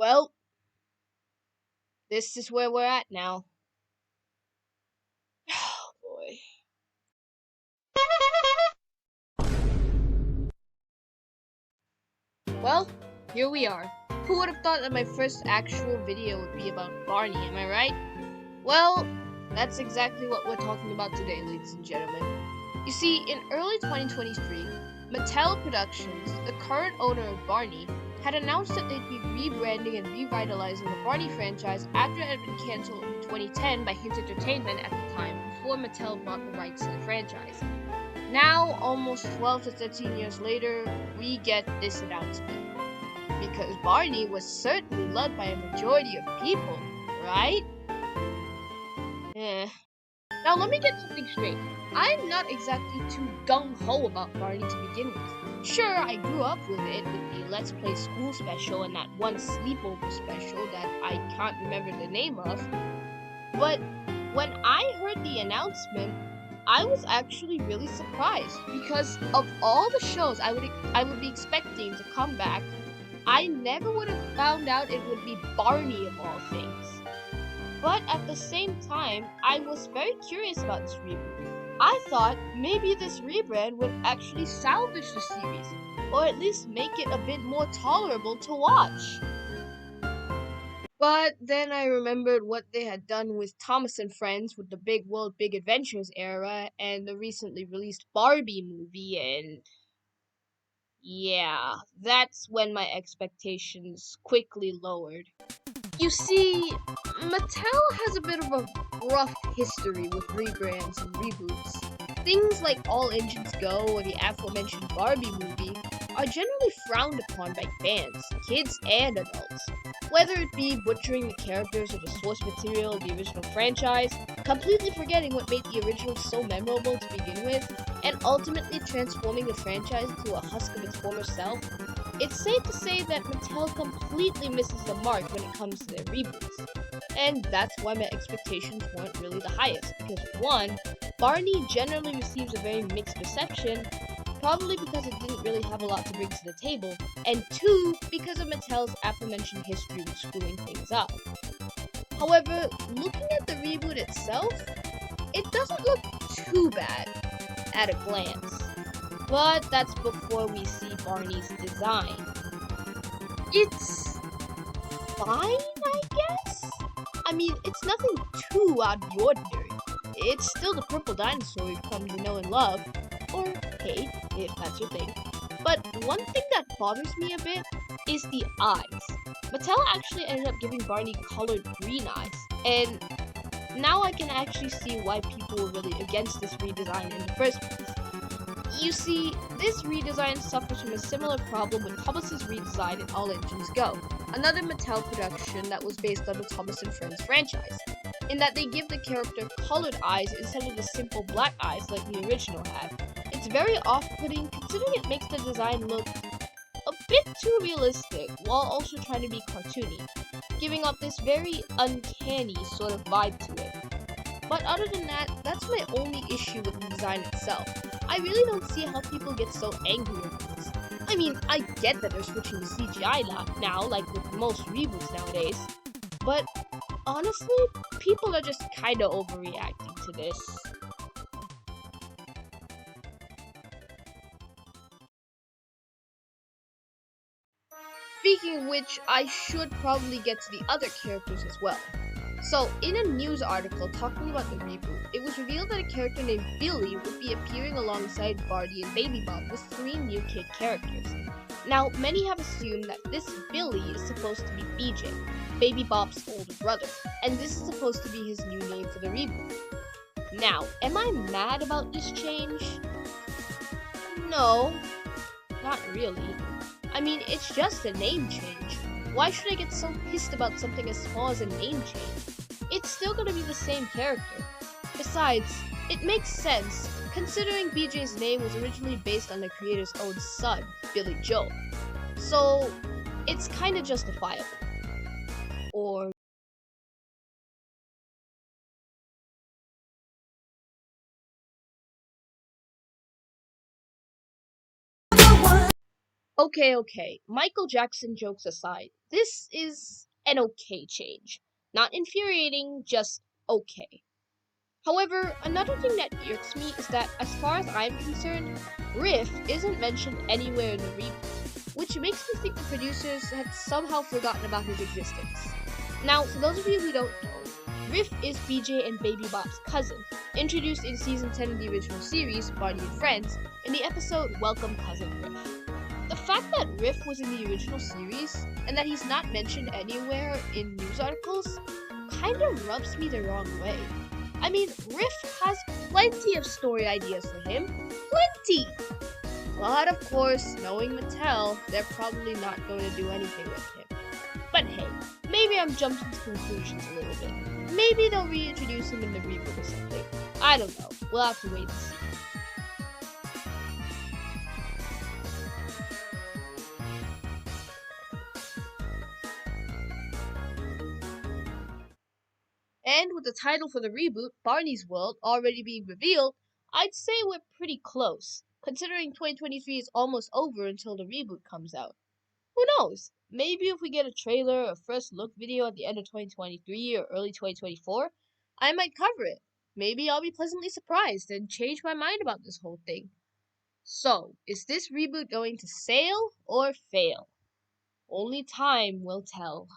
Well, this is where we're at now. Oh boy. Well, here we are. Who would have thought that my first actual video would be about Barney, am I right? Well, that's exactly what we're talking about today, ladies and gentlemen. You see, in early 2023, Mattel Productions, the current owner of Barney, had announced that they'd be rebranding and revitalizing the Barney franchise after it had been cancelled in 2010 by Hint Entertainment at the time, before Mattel bought the rights to the franchise. Now, almost 12 to 13 years later, we get this announcement. Because Barney was certainly loved by a majority of people, right? Now let me get something straight. I'm not exactly too gung-ho about Barney to begin with. Sure, I grew up with it with the Let's Play School special and that one sleepover special that I can't remember the name of. But when I heard the announcement, I was actually really surprised because of all the shows I would be expecting to come back, I never would have found out it would be Barney of all things. But at the same time, I was very curious about this reboot. I thought maybe this rebrand would actually salvage the series, or at least make it a bit more tolerable to watch. But then I remembered what they had done with Thomas and Friends with the Big World, Big Adventures era, and the recently released Barbie movie, and yeah, that's when my expectations quickly lowered. You see, Mattel has a bit of a rough history with rebrands and reboots. Things like All Engines Go or the aforementioned Barbie movie are generally frowned upon by fans, kids and adults. Whether it be butchering the characters or the source material of the original franchise, completely forgetting what made the original so memorable to begin with, and ultimately transforming the franchise into a husk of its former self, it's safe to say that Mattel completely misses the mark when it comes to their reboots. And that's why my expectations weren't really the highest, because one, Barney generally receives a very mixed reception, probably because it didn't really have a lot to bring to the table, and two, because of Mattel's aforementioned history with screwing things up. However, looking at the reboot itself, it doesn't look too bad at a glance. But that's before we see Barney's design. It's fine, I guess? I mean, it's nothing too out of the ordinary. It's still the purple dinosaur we've come to know and love, or hate, if that's your thing. But one thing that bothers me a bit is the eyes. Mattel actually ended up giving Barney colored green eyes, and now I can actually see why people were really against this redesign in the first place. You see, this redesign suffers from a similar problem with Thomas's redesign in All Engines Go, another Mattel production that was based on the Thomas and Friends franchise, in that they give the character colored eyes instead of the simple black eyes like the original had. It's very off-putting considering it makes the design look a bit too realistic while also trying to be cartoony, giving off this very uncanny sort of vibe to it. But other than that, that's my only issue with the design itself. I really don't see how people get so angry over this. I mean, I get that they're switching to CGI now, like with most reboots nowadays, but honestly, people are just kinda overreacting to this. Speaking of which, I should probably get to the other characters as well. So, in a news article talking about the reboot, it was revealed that a character named Billie would be appearing alongside Barney and Baby Bop with 3 new kid characters. Now, many have assumed that this Billie is supposed to be BJ, Baby Bop's older brother, and this is supposed to be his new name for the reboot. Now, am I mad about this change? No, not really. I mean, it's just a name change. Why should I get so pissed about something as small as a name change? It's still gonna be the same character. Besides, it makes sense, considering BJ's name was originally based on the creator's own son, Billie Joe. So, it's kinda justifiable. Or Okay. Michael Jackson jokes aside, this is an okay change. Not infuriating, just okay. However, another thing that irks me is that, as far as I'm concerned, Riff isn't mentioned anywhere in the reboot, which makes me think the producers had somehow forgotten about his existence. Now, for those of you who don't know, Riff is BJ and Baby Bop's cousin, introduced in season 10 of the original series, Barney and Friends, in the episode Welcome Cousin Riff. The fact that Riff was in the original series, and that he's not mentioned anywhere in news articles, kind of rubs me the wrong way. I mean, Riff has plenty of story ideas for him. Plenty! But of course, knowing Mattel, they're probably not going to do anything with him. But hey, maybe I'm jumping to conclusions a little bit. Maybe they'll reintroduce him in the reboot or something. I don't know. We'll have to wait and see. And with the title for the reboot, Barney's World, already being revealed, I'd say we're pretty close, considering 2023 is almost over until the reboot comes out. Who knows? Maybe if we get a trailer or first look video at the end of 2023 or early 2024, I might cover it. Maybe I'll be pleasantly surprised and change my mind about this whole thing. So, is this reboot going to sail or fail? Only time will tell.